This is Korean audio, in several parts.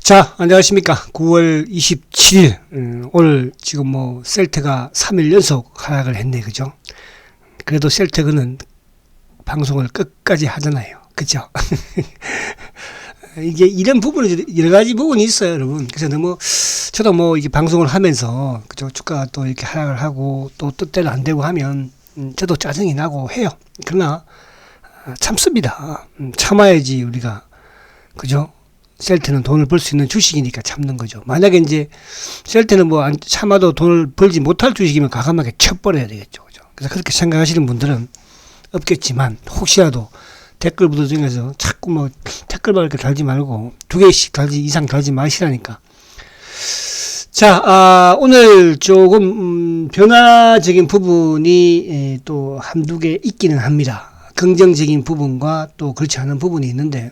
자, 안녕하십니까. 9월 27일. 오늘 지금 셀트가 3일 연속 하락을 했네. 그죠? 그래도 셀트그는 방송을 끝까지 하잖아요. 그죠? 이게 이런 부분이 여러 가지 부분이 있어요, 여러분. 그래서 저도 이게 방송을 하면서, 그죠? 주가가 또 이렇게 하락을 하고, 또 뜻대로 안 되고 하면, 저도 짜증이 나고 해요. 그러나, 참습니다. 참아야지, 우리가. 그죠? 셀트는 돈을 벌 수 있는 주식이니까 참는 거죠. 만약에 이제 셀트는 안 참아도 돈을 벌지 못할 주식이면 과감하게 쳐버려야 되겠죠. 그죠? 그래서 그렇게 생각하시는 분들은 없겠지만 혹시라도 댓글부터 중에서 자꾸 댓글만 이렇게 달지 말고 두 개씩 이상 달지 마시라니까. 자, 오늘 조금 변화적인 부분이 또 한두 개 있기는 합니다. 긍정적인 부분과 또 그렇지 않은 부분이 있는데,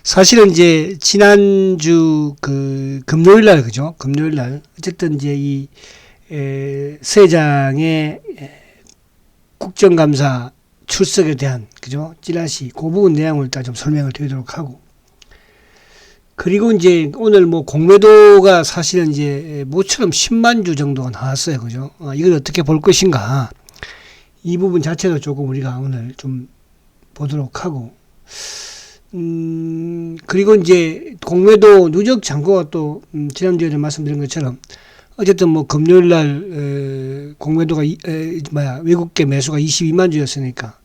사실은 이제 지난주 금요일 날, 그죠? 금요일 날 어쨌든 이제 이 서 회장의 국정감사 출석에 대한, 그죠? 찌라시 그 부분 내용을 일단 좀 설명을 드리도록 하고, 그리고 이제 오늘 공매도가 사실은 이제 모처럼 10만 주 정도가 나왔어요. 그죠? 이걸 어떻게 볼 것인가, 이 부분 자체도 조금 우리가 오늘 좀 보도록 하고, 그리고 이제 공매도 누적 잔고가 또 지난주에 말씀드린 것처럼 어쨌든 금요일 날 공매도가 외국계 매수가 22만 주였으니까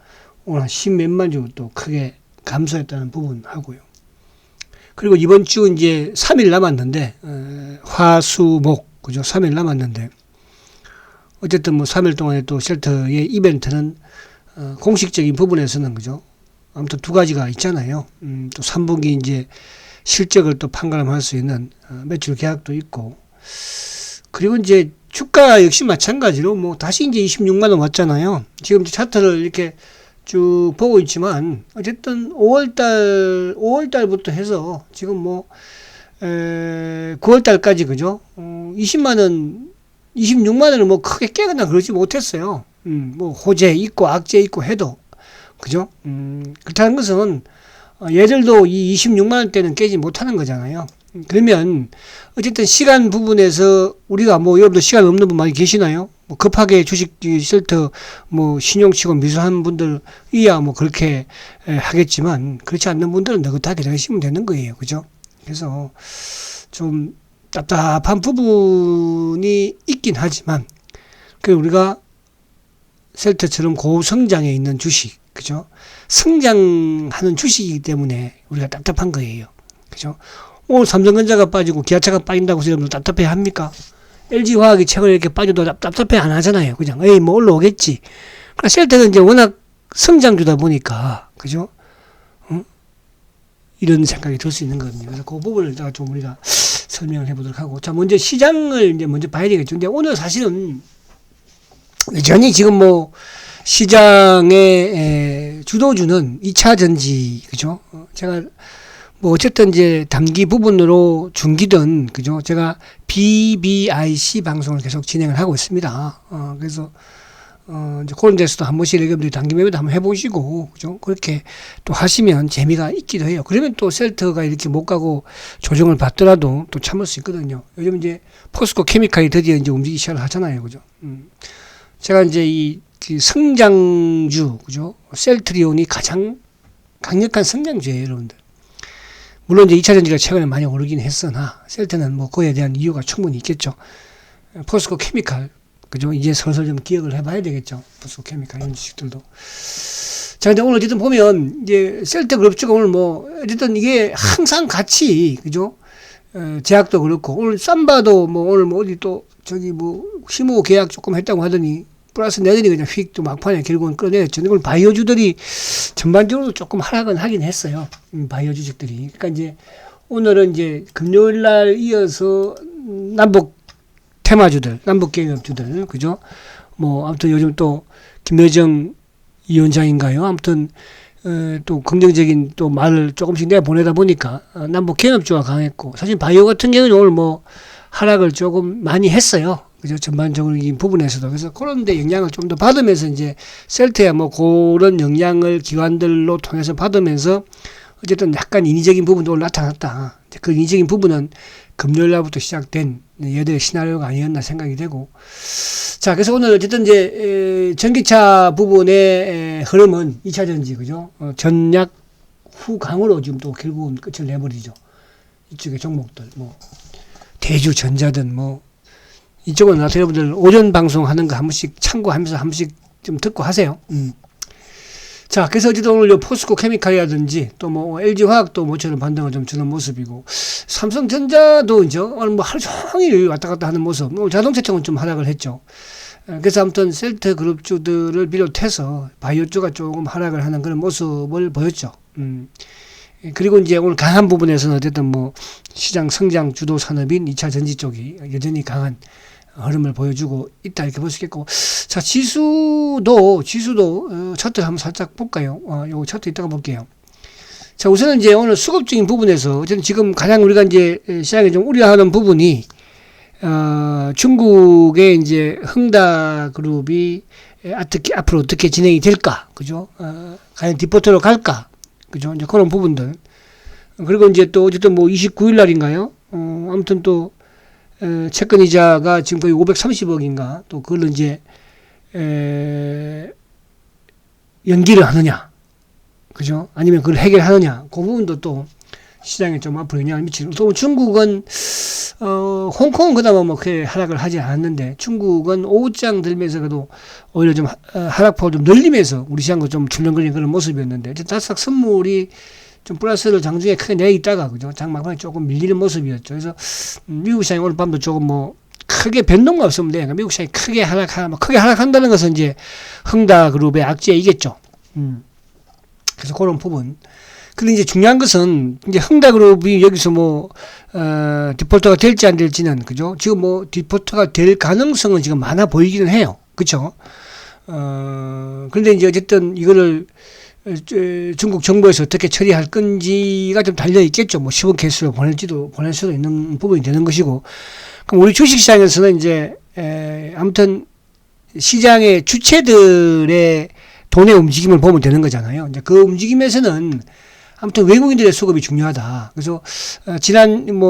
오늘 한 10몇만 주 또 크게 감소했다는 부분 하고요. 그리고 이번 주 이제 3일 남았는데, 화수목, 그죠? 3일 남았는데, 어쨌든 3일 동안에 또 셀트의 이벤트는 공식적인 부분에서는, 그죠? 아무튼 두 가지가 있잖아요. 또 3분기 이제 실적을 또 판가름할 수 있는 매출 계약도 있고, 그리고 이제 주가 역시 마찬가지로 다시 이제 26만 원 왔잖아요. 지금 차트를 이렇게 쭉 보고 있지만 어쨌든 5월달부터 해서 지금 9월달까지, 그죠? 20만 원, 26만 원을 크게 깨거나 그러지 못했어요. 호재 있고 악재 있고 해도, 그죠? 그렇다는 것은 얘들도 이 26만 원대는 깨지 못하는 거잖아요. 그러면 어쨌든 시간 부분에서 우리가 여러분들 시간 없는 분 많이 계시나요? 급하게 주식 셀트 신용치고 미수한 분들 이야 그렇게 하겠지만, 그렇지 않는 분들은 느긋하게 하시면 되는 거예요. 그죠? 그래서 좀 답답한 부분이 있긴 하지만, 우리가 셀트처럼 고성장에 있는 주식, 그죠? 성장하는 주식이기 때문에 우리가 답답한 거예요. 그죠? 오늘 삼성전자가 빠지고 기아차가 빠진다고 해서 여러분들 답답해 합니까? LG화학이 최근에 이렇게 빠져도 답답해 안 하잖아요. 그냥, 올라오겠지. 그러니까 셀트는 이제 워낙 성장주다 보니까, 그죠? 이런 생각이 들 수 있는 거거든요. 그래서 그 부분을 좀 우리가 설명을 해보도록 하고. 자, 먼저 시장을 이제 먼저 봐야 되겠죠. 근데 오늘 사실은 여전히 지금 시장의 주도주는 2차 전지, 그죠? 제가 어쨌든 이제 단기 부분으로 중기든, 그죠? 제가 BBIC 방송을 계속 진행을 하고 있습니다. 그래서 이제 그런 데서도 한 번씩 여러분들이 단기 매매도 한번 해보시고, 그죠? 그렇게 또 하시면 재미가 있기도 해요. 그러면 또 셀트가 이렇게 못 가고 조정을 받더라도 또 참을 수 있거든요. 요즘 이제 포스코 케미칼이 드디어 이제 움직이기 시작을 하잖아요. 그죠? 제가 이제 이 성장주, 그죠? 셀트리온이 가장 강력한 성장주예요, 여러분들. 물론 이제 2차 전지가 최근에 많이 오르긴 했으나, 셀트는 그에 대한 이유가 충분히 있겠죠. 포스코 케미칼, 그죠? 이제 슬슬 좀 기억을 해봐야 되겠죠. 포스코 케미칼, 이런 주식들도. 자, 근데 오늘 어쨌든 보면, 이제 셀트 그룹주가 오늘 어쨌든 이게 항상 같이, 그죠? 제약도 그렇고, 오늘 쌈바도 오늘 어디 또, 심호 계약 조금 했다고 하더니, 플러스 내더니 그냥 휙 또 막판에 결국은 끌어내렸죠. 이걸 바이오 주들이 전반적으로 조금 하락은 하긴 했어요. 바이오 주식들이. 그러니까 이제 오늘은 이제 금요일 날 이어서 남북 테마주들, 남북 경협주들, 그죠? 아무튼 요즘 또 김여정 위원장인가요? 아무튼 또 긍정적인 또 말을 조금씩 내가 보내다 보니까 남북 경협주가 강했고, 사실 바이오 같은 경우는 오늘 하락을 조금 많이 했어요. 그죠? 전반적으로 이 부분에서도. 그래서 그런 데 영향을 좀 더 받으면서 이제 셀트야 그런 영향을 기관들로 통해서 받으면서 어쨌든 약간 인위적인 부분도 나타났다. 그 인위적인 부분은 금요일 날부터 시작된 여대의 시나리오가 아니었나 생각이 되고. 자, 그래서 오늘 어쨌든 이제 전기차 부분의 흐름은 2차 전지, 그죠? 전략 후강으로 지금 또 결국은 끝을 내버리죠. 이쪽의 종목들, 뭐, 대주전자든 뭐, 이쪽은 나도 여러분들 오전 방송 하는 거 한 번씩 참고하면서 한 번씩 좀 듣고 하세요. 자, 그래서 어쨌든 오늘 요 포스코 케미칼이라든지 또 뭐 LG 화학도 모처럼 반등을 좀 주는 모습이고, 삼성전자도 이제 오늘 뭐 하루 종일 왔다 갔다 하는 모습, 오늘 자동차 쪽은 좀 하락을 했죠. 그래서 아무튼 셀트 그룹주들을 비롯해서 바이오주가 조금 하락을 하는 그런 모습을 보였죠. 그리고 이제 오늘 강한 부분에서는 어쨌든 뭐 시장 성장 주도 산업인 2차 전지 쪽이 여전히 강한 흐름을 보여주고 있다 이렇게 볼 수 있겠고. 자, 지수도 차트 한번 살짝 볼까요? 요거 차트 이따가 볼게요. 자, 우선은 이제 오늘 수급적인 부분에서 어쨌든 지금 가장 우리가 이제 시장에 좀 우려하는 부분이 중국의 이제 흥다그룹이 어떻게 앞으로 어떻게 진행이 될까, 그죠? 과연 디포트로 갈까, 그죠? 이제 그런 부분들. 그리고 이제 또 어쨌든 뭐 29일 날인가요? 아무튼 또 채권 이자가 지금 거의 530억인가, 또 그걸 이제 연기를 하느냐, 그죠? 아니면 그걸 해결하느냐, 그 부분도 또 시장에 좀 앞으로 영향을 미치는. 또 중국은 홍콩은 그나마 뭐 그렇게 하락을 하지 않았는데, 중국은 오후장 들면서 그래도 오히려 좀 하락폭을 좀 늘리면서 우리 시장도 좀 출렁거리는 그런 모습이었는데, 다싹 선물이 좀 플러스를 장중에 크게 내 있다가, 그죠? 장막판에 조금 밀리는 모습이었죠. 그래서 미국 시장이 오늘 밤도 조금 뭐 크게 변동만 없으면 돼. 그러니까 미국 시장이 크게 하락한다는 것은 이제 흥다그룹의 악재이겠죠. 그래서 그런 부분. 근데 이제 중요한 것은 이제 흥다그룹이 여기서 뭐 디폴터가 될지 안 될지는, 그죠? 지금 뭐 디폴터가 될 가능성은 지금 많아 보이기는 해요. 그렇죠? 그런데 이제 어쨌든 이거를 중국 정부에서 어떻게 처리할 건지가 좀 달려 있겠죠. 뭐 10억 개수로 보낼 수도 있는 부분이 되는 것이고. 그럼 우리 주식시장에서는 이제 아무튼 시장의 주체들의 돈의 움직임을 보면 되는 거잖아요. 이제 그 움직임에서는 아무튼 외국인들의 수급이 중요하다. 그래서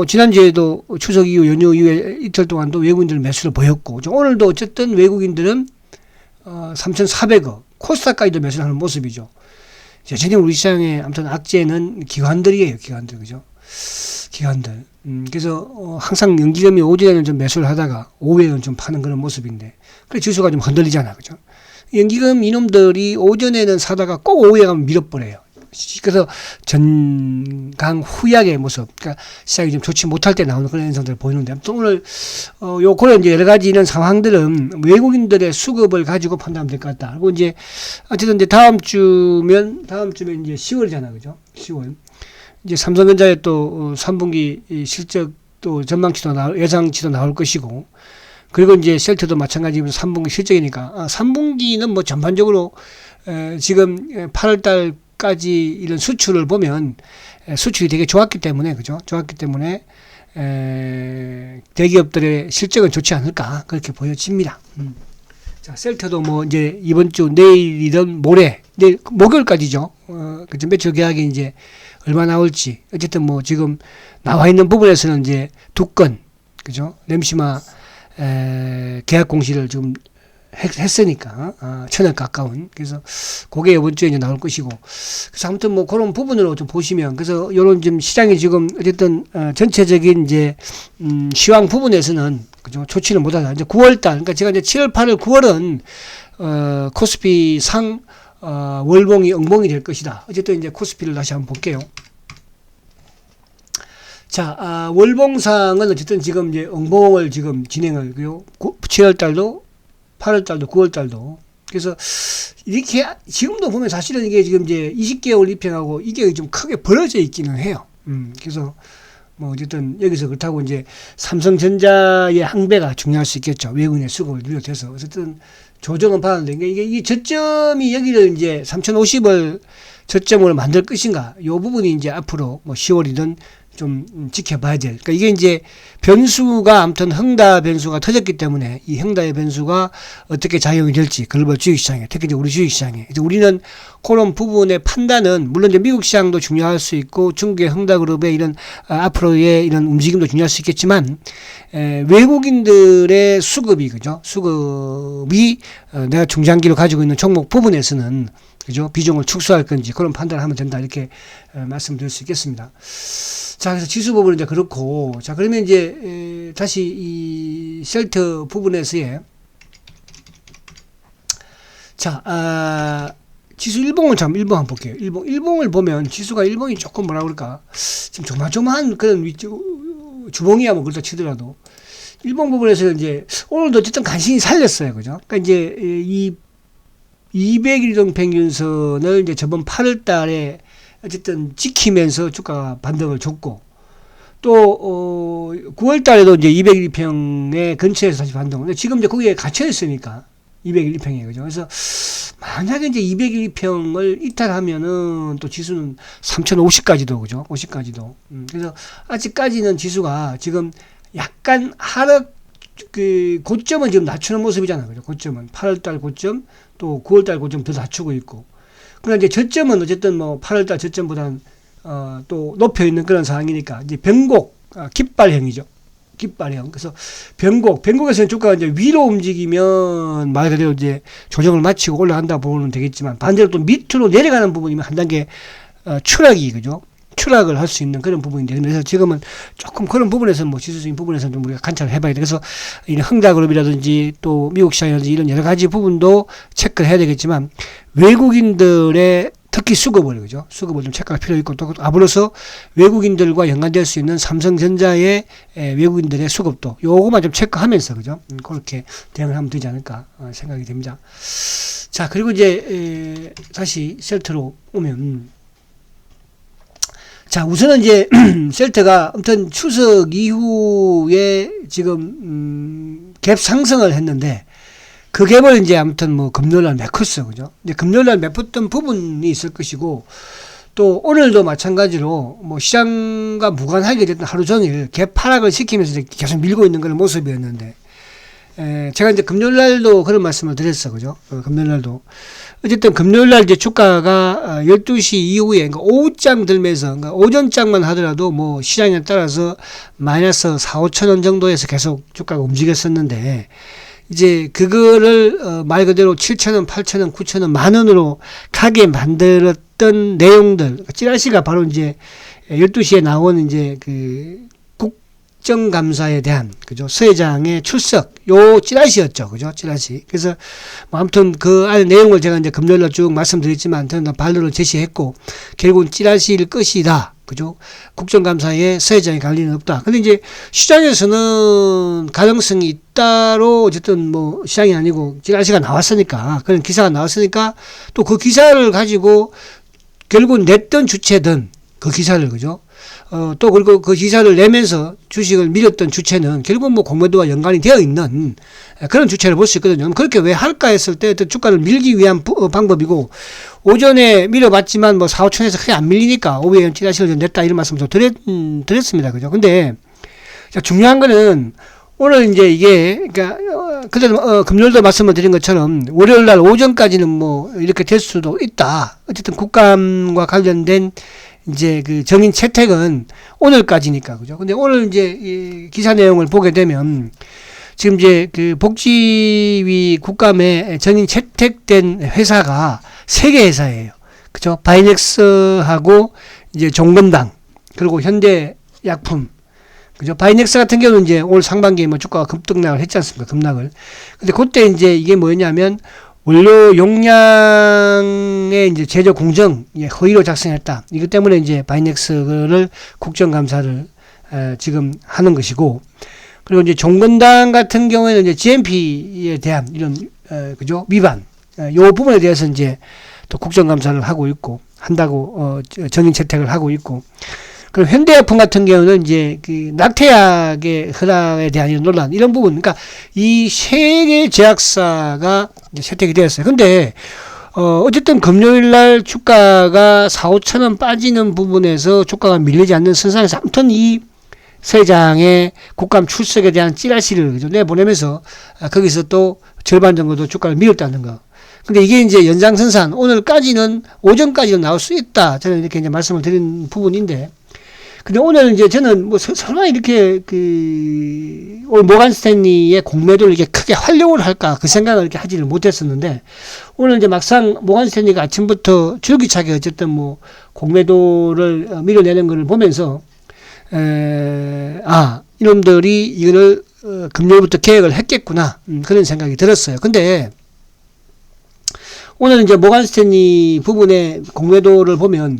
지난주에도 추석 이후 연휴 이후에 이틀 동안도 외국인들 매수를 보였고, 오늘도 어쨌든 외국인들은 3,400억, 코스닥까지도 매수를 하는 모습이죠. 여전히 우리 시장의 아무튼 악재는 기관들이에요. 기관들, 그죠? 기관들. 그래서 항상 연기금이 오전에는 좀 매수를 하다가 오후에는 좀 파는 그런 모습인데, 그래 지수가 좀 흔들리잖아, 그죠? 연기금 이놈들이 오전에는 사다가 꼭 오후에 가면 밀어버려요. 그래서 전강 후약의 모습, 그러니까 시장이 좀 좋지 못할 때 나오는 그런 현상들을 보이는데, 아무튼 오늘 그런 이제 여러 가지 이런 상황들은 외국인들의 수급을 가지고 판단하면 될 것 같다. 그리고 이제 어쨌든 이제 다음 주면 이제 10월이잖아, 그죠? 10월. 이제 삼성전자의 또 3분기 실적 또 전망치도 예상치도 나올 것이고, 그리고 이제 셀트도 마찬가지로 3분기 실적이니까 3분기는 뭐 전반적으로 지금 8월달 까지 이런 수출을 보면 수출이 되게 좋았기 때문에, 그죠? 좋았기 때문에 대기업들의 실적은 좋지 않을까 그렇게 보여집니다. 자, 셀트도 뭐 이제 이번 주 내일이든 내일 목요일까지죠. 그죠? 매출 계약이 이제 얼마 나올지, 어쨌든 뭐 지금 나와 있는 부분에서는 이제 두 건, 그죠? 램시마 계약 공시를 지금 했으니까 1,000억 가까운. 그래서 그게 이번 주에 이제 나올 것이고, 그래서 아무튼 뭐 그런 부분으로 좀 보시면, 그래서 요런 좀 시장이 지금 어쨌든 전체적인 이제 시황 부분에서는, 그죠, 좋지는 못하다. 이제 9월달, 그러니까 제가 이제 7월, 8월, 9월은 코스피 상 월봉이 응봉이 될 것이다. 어쨌든 이제 코스피를 다시 한번 볼게요. 자, 월봉상은 어쨌든 지금 이제 응봉을 지금 진행을, 그리고 7월달도 8월달도 9월달도. 그래서 이렇게 지금도 보면 사실은 이게 지금 이제 20개월 입행하고 이게 좀 크게 벌어져 있기는 해요. 그래서 뭐 어쨌든 여기서 그렇다고 이제 삼성전자의 항배가 중요할 수 있겠죠. 외국인의 수급을 비롯해서. 어쨌든 조정은 받았는데, 이게 이 저점이 여기를 이제 3,050을 저점으로 만들 것인가, 요 부분이 이제 앞으로 뭐 10월이든 좀 지켜봐야 될. 그러니까 이게 이제 변수가 아무튼 흥다 변수가 터졌기 때문에 이 흥다의 변수가 어떻게 작용이 될지 글로벌 주식시장에 특히 이제 우리 주식시장에 이제 우리는 그런 부분의 판단은 물론 이제 미국 시장도 중요할 수 있고 중국의 흥다그룹의 이런 앞으로의 이런 움직임도 중요할 수 있겠지만 외국인들의 수급이 그죠 수급이 내가 중장기로 가지고 있는 종목 부분에서는 그죠 비중을 축소할 건지 그런 판단을 하면 된다 이렇게 말씀드릴 수 있겠습니다. 자, 그래서 지수 부분은 이제 그렇고, 자, 그러면 이제, 다시 이 셀트 부분에서의, 자, 지수 일봉을 일봉 한번 볼게요. 일봉을 보면 지수가 일봉이 조금 뭐라 그럴까. 지금 조마조마한 그런 주봉이야 뭐 그렇다 치더라도. 일봉 부분에서 이제, 오늘도 어쨌든 간신히 살렸어요. 그죠? 그러니까 이제 이 200일 평균선을 이제 저번 8월 달에 어쨌든 지키면서 주가가 반등을 줬고 또 9월 달에도 이제 201평의 근처에서 다시 반등을. 지금 이제 거기에 갇혀 있으니까 201평에 그죠. 그래서 만약에 이제 201평을 이탈하면은 또 지수는 3050까지도 그죠. 50까지도. 그래서 아직까지는 지수가 지금 약간 하락 그 고점은 지금 낮추는 모습이잖아요. 그죠. 고점은 8월 달 고점 또 9월 달 고점 더 낮추고 있고. 그러나 이제 저점은 어쨌든 뭐 8월달 저점보다는 또 높여 있는 그런 상황이니까 이제 변곡 깃발형이죠. 깃발형. 그래서 변곡에서는 주가가 이제 위로 움직이면 말 그대로 이제 조정을 마치고 올라간다 보면 되겠지만 반대로 또 밑으로 내려가는 부분이면 한 단계 추락이 그죠. 추락을 할 수 있는 그런 부분인데 그래서 지금은 조금 그런 부분에서는 뭐 지수적인 부분에서는 좀 우리가 관찰을 해봐야 돼. 그래서 이런 흥다그룹이라든지 또 미국 시장이라든지 이런 여러 가지 부분도 체크를 해야 되겠지만 외국인들의 특히 수급을 그죠 수급을 좀 체크할 필요 있고 또 아울러서 외국인들과 연관될 수 있는 삼성전자의 외국인들의 수급도 요거만 좀 체크하면서 그죠 그렇게 대응을 하면 되지 않을까 생각이 됩니다. 자 그리고 이제 다시 셀트로 오면. 자, 우선은 이제, 셀트가 아무튼 추석 이후에 지금, 갭 상승을 했는데, 그 갭을 이제 아무튼 뭐 금요일날 메꿨어. 그죠? 이제 금요일날 메꿨던 부분이 있을 것이고, 또 오늘도 마찬가지로 뭐 시장과 무관하게 됐던 하루 종일 갭 하락을 시키면서 이제 계속 밀고 있는 그런 모습이었는데, 제가 이제 금요일날도 그런 말씀을 드렸어. 그죠? 금요일날도. 어쨌든 금요일날 이제 주가가 12시 이후에 그러니까 오후장 들면서 그러니까 오전장만 하더라도 뭐 시장에 따라서 마이너스 4, 5천 원 정도에서 계속 주가가 움직였었는데 이제 그거를 말 그대로 7천 원, 8천 원, 9천 원, 만 원으로 가게 만들었던 내용들 찌라시가 바로 이제 12시에 나온 이제 그 국정감사에 대한 그죠 서 회장의 출석 요 찌라시였죠 그죠 찌라시. 그래서 뭐 아무튼 그 안에 내용을 제가 이제 금요일날 쭉 말씀드렸지만 저는 발로를 제시했고 결국은 찌라시일 것이다 그죠 국정감사에 서 회장이 갈 리는 없다. 근데 이제 시장에서는 가능성이 있다로 어쨌든 뭐 시장이 아니고 찌라시가 나왔으니까 그런 기사가 나왔으니까 또 그 기사를 가지고 결국은 냈던 주체든 그 기사를 그죠 또 그리고 그 기사를 내면서 주식을 밀었던 주체는 결국 뭐 공매도와 연관이 되어 있는 그런 주체를 볼 수 있거든요. 그렇게 왜 할까 했을 때 주가를 밀기 위한 방법이고 오전에 밀어봤지만 뭐 4, 5천에서 크게 안 밀리니까 오후에 찌라시를 좀 냈다 이런 말씀도 드렸습니다. 그죠? 근데 중요한 거는 오늘 이제 이게 그러니까 그래도 금요일도 말씀을 드린 것처럼 월요일 날 오전까지는 뭐 이렇게 될 수도 있다. 어쨌든 국감과 관련된 이제 그 정인 채택은 오늘까지니까 그죠. 근데 오늘 이제 이 기사 내용을 보게 되면 지금 이제 그 복지위 국감에 정인 채택된 회사가 3개 회사예요. 그죠. 바이넥스하고 이제 종건당 그리고 현대약품 그죠. 바이넥스 같은 경우는 이제 올 상반기에 뭐 주가가 급등락을 했지 않습니까? 급락을. 근데 그때 이제 이게 뭐였냐면 원료 용량의 이제 제조 공정 허위로 작성했다. 이것 때문에 이제 바이넥스를 국정감사를 지금 하는 것이고, 그리고 이제 종건당 같은 경우에는 이제 GMP에 대한 이런 그죠 위반, 요 부분에 대해서 이제 또 국정감사를 하고 있고 한다고 정인 채택을 하고 있고. 그리고 현대약품 같은 경우는 이제 그 낙태약의 허락에 대한 이런 논란 이런 부분, 그러니까 이 세 개 제약사가 이제 채택이 되었어요. 근데 어쨌든 금요일 날 주가가 4, 5천 원 빠지는 부분에서 주가가 밀리지 않는 선상에서 아무튼 이 세장의 국감 출석에 대한 찌라시를 내보내면서 거기서 또 절반 정도도 주가를 밀었다는 거. 근데 이게 이제 연장선상 오늘까지는 오전까지는 나올 수 있다. 저는 이렇게 이제 말씀을 드린 부분인데. 근데 오늘 이제 저는 뭐 설마 이렇게 오늘 모간 스탠리의 공매도를 이렇게 크게 활용을 할까 그 생각을 이렇게 하지를 못했었는데 오늘 이제 막상 모간 스탠리가 아침부터 줄기차게 어쨌든 뭐 공매도를 밀어내는 것을 보면서 이놈들이 이거를 금요일부터 계획을 했겠구나 그런 생각이 들었어요. 근데 오늘 이제 모간 스탠리 부분의 공매도를 보면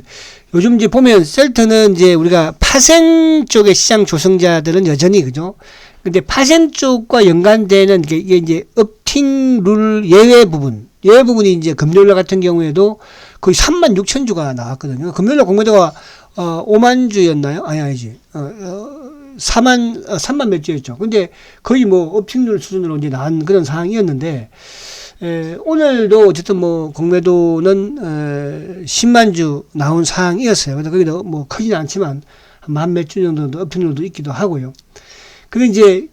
요즘 이제 보면 셀트는 이제 우리가 파생 쪽의 시장 조성자들은 여전히 그죠. 근데 파생 쪽과 연관되는 이게 이제 업팅 룰 예외 부분이 이제 금요일 같은 경우에도 거의 3만 6천 주가 나왔거든요. 금요일 공매도가 5만 주였나요? 아니지. 3만 몇 주였죠. 근데 거의 뭐 업팅 룰 수준으로 이제 나온 그런 상황이었는데 오늘도 어쨌든 뭐 공매도는 10만 주 나온 상황이었어요. 그래서 거기도 뭐 크지는 않지만 만 몇 주 정도 업팅률도 있기도 하고요. 근데 이제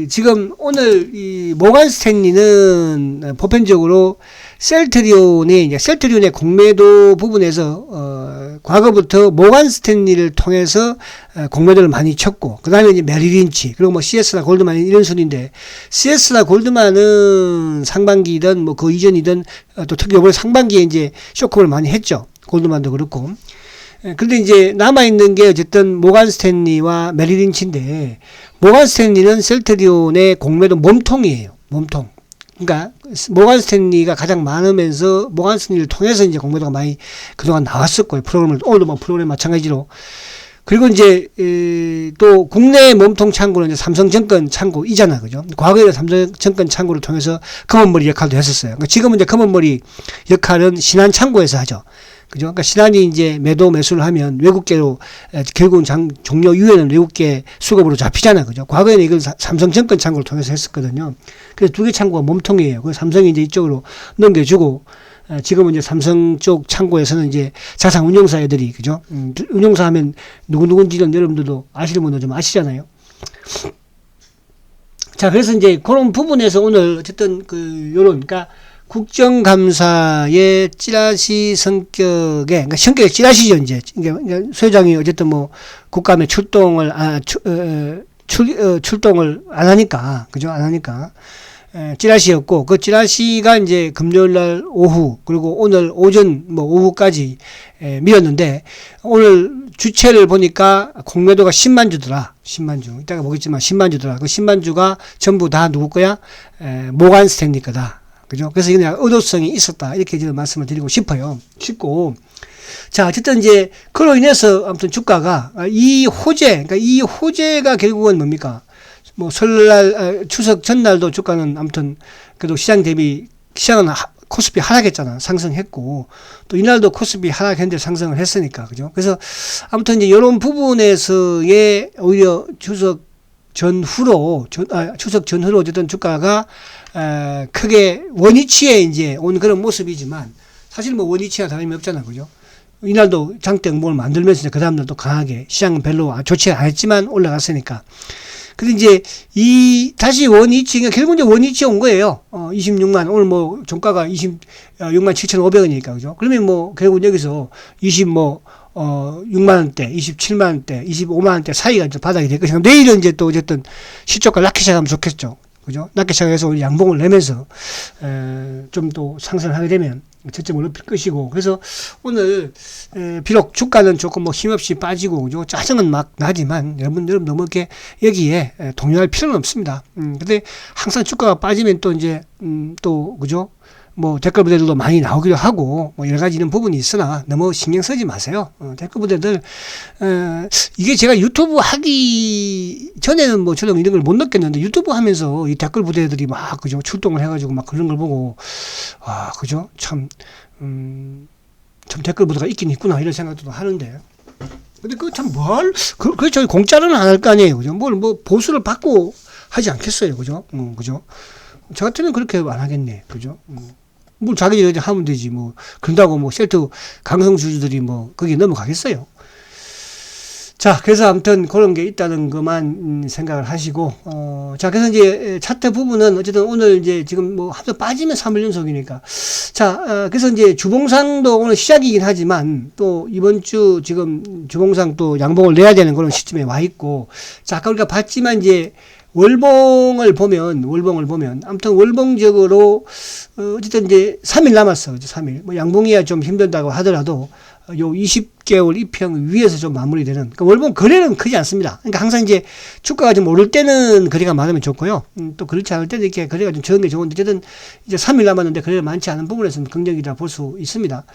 지금 오늘 이 모간 스탠리는 보편적으로 셀트리온의 공매도 부분에서 과거부터 모간 스탠리를 통해서 공매도를 많이 쳤고 그 다음에 이제 메릴 린치 그리고 뭐 CS나 골드만 이런 순인데 CS나 골드만은 상반기든 뭐 그 이전이든 또 특히 이번에 상반기에 이제 쇼크를 많이 했죠. 골드만도 그렇고. 근데 이제 남아있는 게 어쨌든 모간 스탠리와 메릴 린치인데 모간 스탠리는 셀트리온의 공매도 몸통이에요. 몸통. 그러니까 모간 스탠리가 가장 많으면서 모간 스탠리를 통해서 이제 공매도가 많이 그동안 나왔었고요. 오늘도 뭐 프로그램 마찬가지로. 그리고 이제 또 국내 몸통 창구는 이제 삼성증권 창구이잖아, 그죠? 과거에 삼성증권 창구를 통해서 검은머리 역할도 했었어요. 그러니까 지금은 이제 검은머리 역할은 신한 창구에서 하죠. 그죠? 그러니까 신한이 이제 매수를 하면 외국계로 결국은 종료 이후에는 외국계 수급으로 잡히잖아, 그죠? 과거에는 이걸 삼성증권 창구를 통해서 했었거든요. 그래서 두 개 창구가 몸통이에요. 그래서 삼성이 이제 이쪽으로 넘겨주고 지금은 이제 삼성 쪽 창구에서는 이제 자산 운용사 애들이 그죠? 운용사 하면 누군지는 여러분들도 아시는 분들 좀 아시잖아요. 자, 그래서 이제 그런 부분에서 오늘 어쨌든 그러니까 국정감사의 찌라시 성격의, 그러니까 성격의 찌라시죠, 이제. 그러니까 소장이 어쨌든 뭐 국감에 출동을 안 하니까, 그죠? 안 하니까. 찌라시였고, 그 찌라시가 이제 금요일 날 오후, 그리고 오늘 오전, 뭐 오후까지 밀었는데, 오늘 주체를 보니까 공매도가 10만 주더라. 10만 주. 이따가 보겠지만 10만 주더라. 그 10만 주가 전부 다 누구 거야? 모간 스탠리 거다. 그죠? 그래서 이건 의도성이 있었다. 이렇게 지금 말씀을 드리고 싶어요. 자, 어쨌든 이제, 그로 인해서 아무튼 주가가 그러니까 이 호재가 결국은 뭡니까? 뭐 설날, 추석 전날도 주가는 아무튼 그래도 시장은 코스피 하락했잖아. 상승했고. 또 이날도 코스피 하락했는데 상승을 했으니까. 그죠? 그래서 아무튼 이제 이런 부분에서의 오히려 추석 전후로 어쨌든 주가가 크게 원위치에 이제 온 그런 모습이지만 사실 뭐 원위치와 다름이 없잖아. 그죠? 이날도 장대 응봉을 만들면서 그 다음날 또 강하게 시장은 별로 좋지 않았지만 올라갔으니까. 근데 이제 다시 원위치, 결국 이제 원위치에 온 거예요. 26만, 오늘 뭐 종가가 26만 7,500원이니까, 그죠? 그러면 뭐 결국 여기서 6만원대, 27만원대, 25만원대 사이가 이제 바닥이 될 것이고, 내일은 이제 또 어쨌든 시초가 낮게 시작하면 좋겠죠. 그죠? 낮게 시작해서 양봉을 내면서, 좀 또 상승을 하게 되면 저점을 높일 것이고, 그래서 오늘, 비록 주가는 조금 뭐 힘없이 빠지고, 그죠? 짜증은 막 나지만, 여러분 너무 이렇게 여기에 동요할 필요는 없습니다. 근데 항상 주가가 빠지면 또 이제, 또, 그죠? 뭐 댓글 부대들도 많이 나오기도 하고 뭐 여러 가지 이런 부분이 있으나 너무 신경 쓰지 마세요. 댓글 부대들 이게 제가 유튜브 하기 전에는 뭐 저는 이런 걸 못 느꼈는데 유튜브 하면서 이 댓글 부대들이 막 그죠 출동을 해가지고 막 그런 걸 보고 그죠 참 댓글 부대가 있긴 있구나 이런 생각도 하는데 근데 저희 공짜로는 안 할 거 아니에요. 그죠? 뭐 보수를 받고 하지 않겠어요. 그죠? 그죠? 저 같으면 그렇게 안 하겠네. 그죠? 뭐 자기들이 하면 되지. 뭐 그런다고 뭐 셀트 강성 주주들이 뭐 거기에 넘어가겠어요. 자, 그래서 아무튼 그런 게 있다는 것만 생각을 하시고, 자, 그래서 이제 차트 부분은 어쨌든 오늘 이제 지금 뭐 합쳐 빠지면 3일 연속이니까. 자, 그래서 이제 주봉상도 오늘 시작이긴 하지만 또 이번 주 지금 주봉상 또 양봉을 내야 되는 그런 시점에 와 있고, 자, 아까 우리가 봤지만 이제 월봉을 보면 아무튼 월봉적으로 어쨌든 이제 3일 남았어. 그죠? 3일. 뭐 양봉이야 좀 힘들다고 하더라도 요 20개월 이평 위에서 좀 마무리되는, 그러니까 월봉 거래는 크지 않습니다. 그러니까 항상 이제 주가가 좀 오를 때는 거래가 많으면 좋고요. 또 그렇지 않을 때는 이렇게 거래가 좀 적은 게 좋은데, 어쨌든 이제 3일 남았는데 거래가 많지 않은 부분에서는 긍정이라 볼 수 있습니다.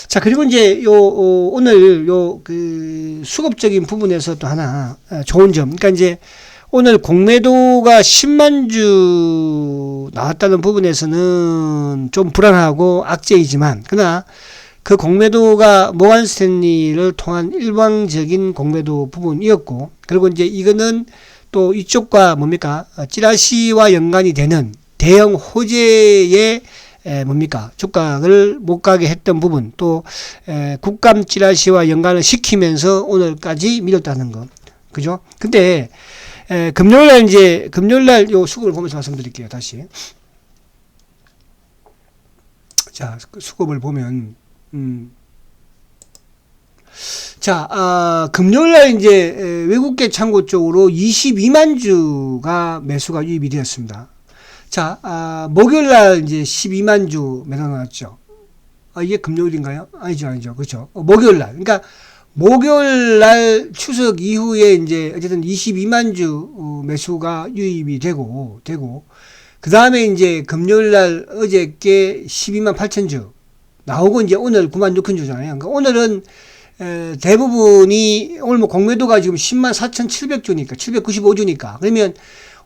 자, 그리고 이제 오늘 그 수급적인 부분에서 또 하나 좋은 점. 그러니까 이제 오늘 공매도가 10만 주 나왔다는 부분에서는 좀 불안하고 악재이지만, 그러나 그 공매도가 모간 스탠리를 통한 일방적인 공매도 부분이었고, 그리고 이제 이거는 또 이쪽과 뭡니까? 찌라시와 연관이 되는 대형 호재의 뭡니까? 주가를 못 가게 했던 부분, 또 국감 찌라시와 연관을 시키면서 오늘까지 밀었다는 거. 그죠? 근데 금요일날 요 수급을 보면서 말씀드릴게요. 다시. 자, 수급을 보면, 자, 금요일날 이제 외국계 창고 쪽으로 22만 주가 매수가 유입이 되었습니다. 자, 목요일날 이제 12만 주 매수 나왔죠. 이게 금요일인가요? 아니죠. 그렇죠. 목요일날. 그러니까 목요일날 추석 이후에 이제 어쨌든 22만 주 매수가 유입이 되고, 그 다음에 이제 금요일날 어저께 12만 8천 주 나오고, 이제 오늘 9만 6천 주잖아요. 그러니까 오늘은 대부분이 오늘 뭐 공매도가 지금 10만 4,700주니까 795주니까, 그러면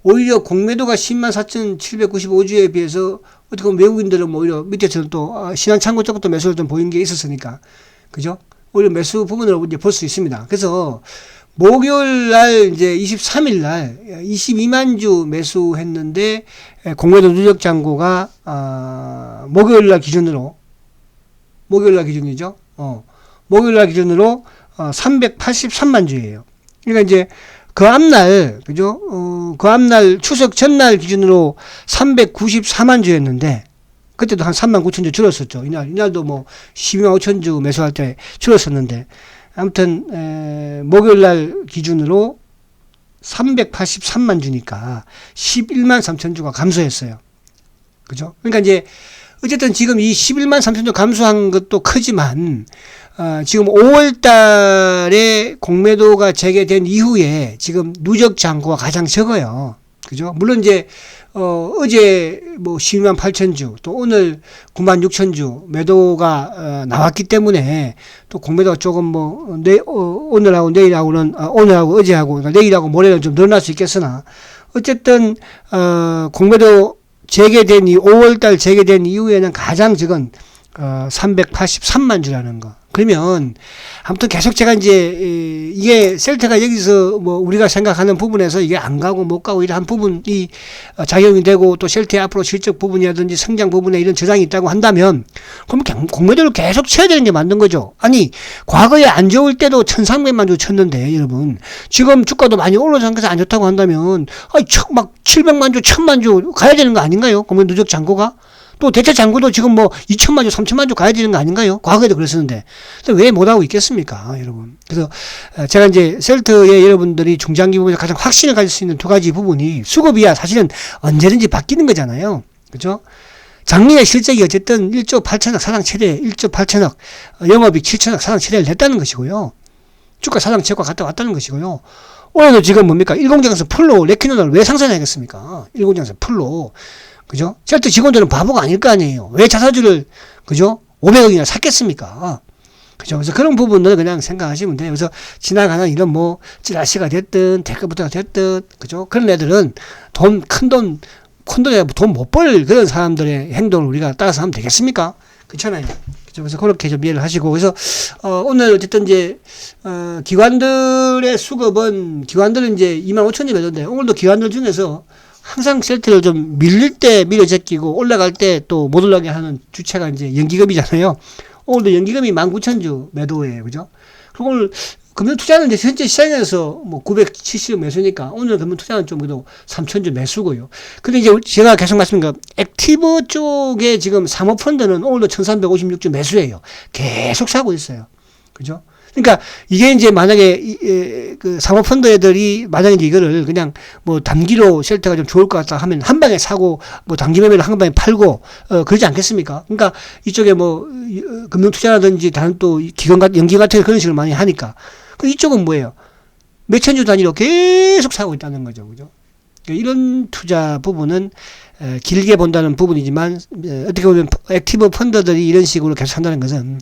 오히려 공매도가 10만 4,795주에 비해서 어떻게 보면 외국인들은 뭐 오히려 밑에서는 또 신한창고 쪽부터 매수를 좀 보인 게 있었으니까, 그죠? 오히려 매수 부분으로 이제 볼 수 있습니다. 그래서 목요일 날 이제 23일 날 22만 주 매수했는데 공매도 누적 잔고가 목요일 날 기준이죠. 목요일 날 기준으로 383만 주예요. 그러니까 이제 그 앞날, 그죠? 그 앞날 추석 전날 기준으로 394만 주였는데, 그때도 한 3만 9천 주 줄었었죠. 이날도 뭐 12만 5천 주 매수할 때 줄었었는데, 아무튼 목요일 날 기준으로 383만 주니까 11만 3천 주가 감소했어요. 그죠? 그러니까 이제 어쨌든 지금 이 11만 3천 주 감소한 것도 크지만, 지금 5월 달에 공매도가 재개된 이후에 지금 누적 잔고가 가장 적어요. 그죠? 물론 이제, 어제 뭐 12만 8천 주, 또 오늘 9만 6천 주 매도가 나왔기 때문에 또 공매도가 조금 뭐, 오늘하고 내일하고는, 오늘하고 어제하고, 그러니까 내일하고 모레는 좀 늘어날 수 있겠으나, 어쨌든, 공매도 재개된 5월달 재개된 이후에는 가장 적은 383만 주라는 거. 그러면 아무튼 계속 제가 이제 이게 셀트가 여기서 뭐 우리가 생각하는 부분에서 이게 안 가고 못 가고 이런 부분이 작용이 되고, 또 셀트의 앞으로 실적 부분이라든지 성장 부분에 이런 저장이 있다고 한다면, 그러면 공매도를 계속 쳐야 되는 게 맞는 거죠. 아니, 과거에 안 좋을 때도 1,300만 주 쳤는데, 여러분 지금 주가도 많이 올라서 안 좋다고 한다면 막 700만 주 1,000만 주 가야 되는 거 아닌가요? 공매도 누적 잔고가. 또 대체 잔고도 지금 뭐 2천만 주, 3천만 주 가야 되는 거 아닌가요? 과거에도 그랬었는데. 왜 못하고 있겠습니까, 여러분? 그래서 제가 이제 셀트의 여러분들이 중장기 부분에서 가장 확신을 가질 수 있는 두 가지 부분이, 수급이야 사실은 언제든지 바뀌는 거잖아요. 그죠? 작년에 실적이 어쨌든 1조 8천억 사상 최대, 1조 8천억, 영업이익 7천억 사상 최대를 냈다는 것이고요. 주가 사상 최고가 갔다 왔다는 것이고요. 올해도 지금 뭡니까? 1공장에서 풀로 레퀴논을 왜 상산하겠습니까? 1공장에서 풀로. 그죠? 셀트 직원들은 바보가 아닐 거 아니에요. 왜 자사주를, 그죠? 500억이나 샀겠습니까? 그죠? 그래서 그런 부분을 그냥 생각하시면 돼요. 그래서 지나가는 이런 뭐, 찌라시가 됐든, 데크부터가 됐든, 그죠? 그런 애들은 큰 돈에 돈 못 벌 그런 사람들의 행동을 우리가 따라서 하면 되겠습니까? 그렇잖아요. 그죠? 그래서 그렇게 좀 이해를 하시고. 그래서, 오늘 어쨌든 이제, 기관들의 수급은, 기관들은 이제 2만 5천 주 매도인데, 오늘도 기관들 중에서 항상 셀트를 좀 밀릴 때 밀어 제끼고 올라갈 때 또 못 올라가게 하는 주체가 이제 연기금이잖아요. 오늘도 연기금이 19,000주 매도예요. 그죠? 그리고 오늘 금융 투자는 이제 현재 시장에서 뭐 970 매수니까 오늘 금융 투자는 좀 그래도 3,000주 매수고요. 근데 이제 제가 계속 말씀드린 거 액티브 쪽에 지금 사모펀드는 오늘도 1,356주 매수예요. 계속 사고 있어요. 그죠? 그러니까 이게 이제 만약에 그 사모펀드 애들이 만약에 이제 이거를 그냥 뭐 단기로 쉘터가 좀 좋을 것 같다 하면 한 방에 사고 뭐 단기 매매를 한 방에 팔고 그러지 않겠습니까? 그러니까 이쪽에 뭐 금융투자라든지 다른 또 기관 같은 연기 같은 그런 식으로 많이 하니까 이쪽은 뭐예요? 몇천 주 단위로 계속 사고 있다는 거죠, 그죠? 이런 투자 부분은 길게 본다는 부분이지만 어떻게 보면 액티브 펀드들이 이런 식으로 계속 한다는 것은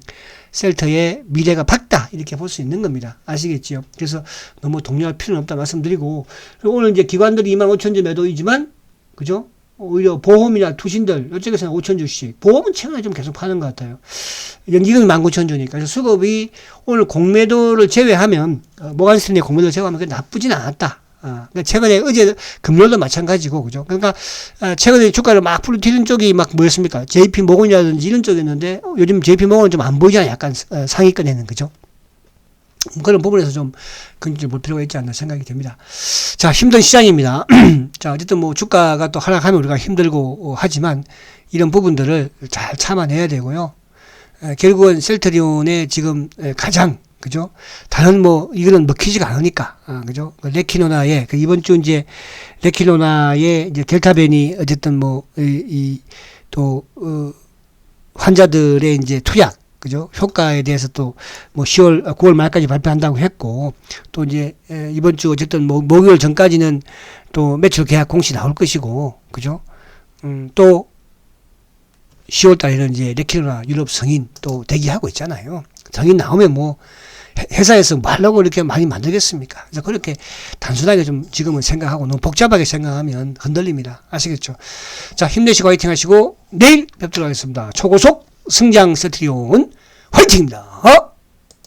셀터의 미래가 밝다 이렇게 볼 수 있는 겁니다. 아시겠지요? 그래서 너무 동요할 필요는 없다 말씀드리고 오늘 이제 기관들이 25,000주 매도이지만 그죠? 오히려 보험이나 투신들 이쪽에서는 5,000주씩 보험은 최근에 좀 계속 파는 것 같아요. 연기금이 19,000주니까 그래서 수급이 오늘 공매도를 제외하면 모간스탠리 공매도를 제외하면 그게 나쁘진 않았다. 그러니까 최근에 어제 금요일도 마찬가지고 그죠? 그러니까 최근에 주가를 막 부르티는 쪽이 막 뭐였습니까? JP 모건이라든지 이런 쪽이었는데 요즘 JP 모건은 좀 안 보이잖아요. 약간 상위권에는 그죠? 그런 부분에서 좀 긍정적으로 볼 필요가 있지 않나 생각이 됩니다. 자, 힘든 시장입니다. 자, 어쨌든 뭐 주가가 또 하락하면 우리가 힘들고 하지만 이런 부분들을 잘 참아내야 되고요. 결국은 셀트리온의 지금 가장 그죠? 다른 뭐 이거는 먹히지가 않으니까 그죠? 레키노나의 이번 주 이제 레키노나의 이제 델타변이 어쨌든 뭐 또 환자들의 이제 투약 그죠? 효과에 대해서 또 뭐 9월 말까지 발표한다고 했고 또 이제 이번 주 어쨌든 뭐 목요일 전까지는 또 매출 계약 공시 나올 것이고 그죠? 또 10월 달에는 이제 레키노나 유럽 승인 또 대기하고 있잖아요. 승인 나오면 뭐 회사에서 뭐 하려고 이렇게 많이 만들겠습니까? 그래서 그렇게 단순하게 좀 지금은 생각하고 너무 복잡하게 생각하면 흔들립니다. 아시겠죠? 자, 힘내시고 화이팅 하시고 내일 뵙도록 하겠습니다. 초고속 승장 셀트리온 화이팅입니다.